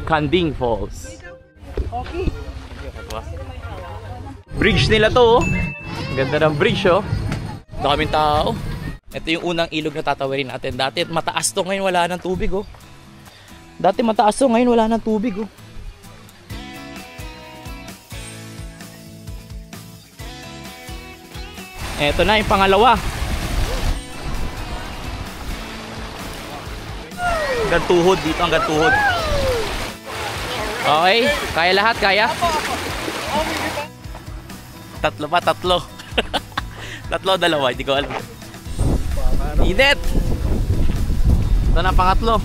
Kanding Falls. Okay. Bridge nila to, oh. Ganda ng bridge, oh. Daming tao. Ito yung unang ilog na tatawirin natin. Dati mataas to, ngayon wala ng tubig, oh. Dati mataas to, ngayon wala ng tubig, oh. Ito na yung pangalawa. Hanggang tuhod dito, hanggang tuhod. Okay, kaya lahat, kaya? Tatlo ba? Tatlo. Tatlo, dalawa, hindi ko alam. Init! Ito na, pangatlo.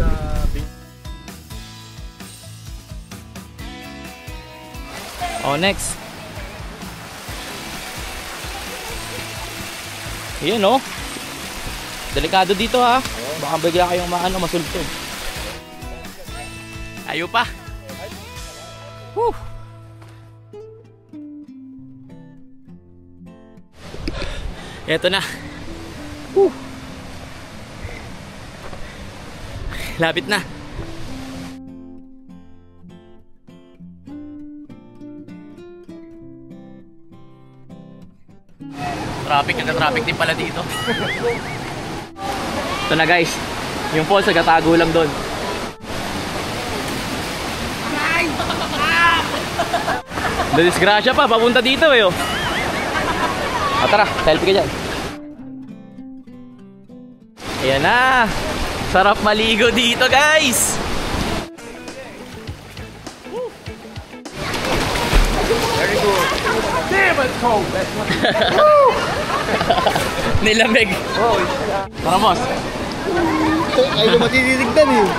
Oh, next. Ayan, oh. Delikado dito, ha. Baka bigla kayong masultog. Ayaw pa. Whew. Eto na. Whew. Lapit na. Traffic, nagka-traffic din pala dito. Ito na guys, yung falls nagtatago lang doon. Nadisgrasya pa, papunta dito eh, oh. Tara, selfie ka dyan. Ayan na. Sarap maligo dito guys. Very good. Damn, it's cold. Nilamig. Tara, boss. Ay, lumatitigdan eh.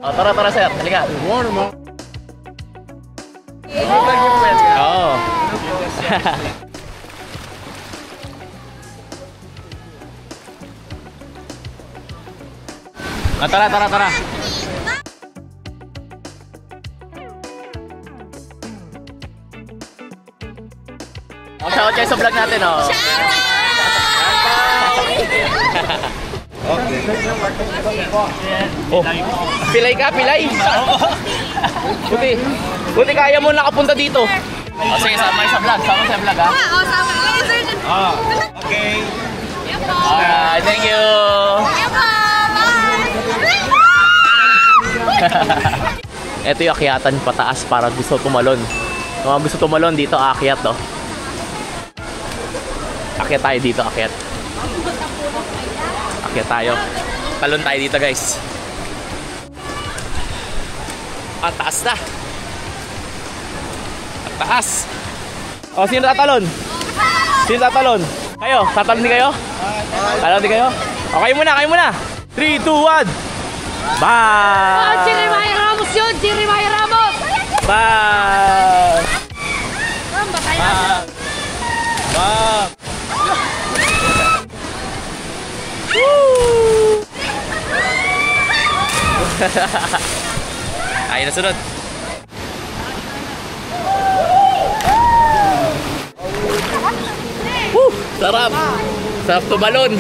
Oh, tara, tara sir. Halika. Warm mo. Oo. Tara, tara, tara. Oh, shoutout kayo sa vlog natin, oh. Okay. Oh, pilay ka, pilay. Buti kaya mo nakapunta dito. Oh, sige, sama sa vlog, sama sa vlog, ha. Oo, sama. Okay. Alright, thank you. Ito yung akyatan pataas para gusto tumalon. Kung mga gusto tumalon dito, aakyat, oh. Akyat tayo dito, akyat. Akyat tayo. Talon tayo dito, guys. Ang taas na. Ang taas. O, sino tatalon? Sino tatalon? Kayo? Tatalon din kayo? Tatalon din kayo? O, kayo muna, kayo muna. 3, 2, 1. Bye! Jerry Maya Ramos yun! Jerry Maya Ramos! Bye! Bye! Bye! Ay, nasunod. Sarap! Sarap tumalon!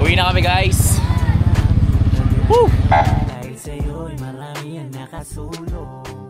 Uwi na kami, guys! Woo! Dahil sa'yo'y marami ang nakasulong.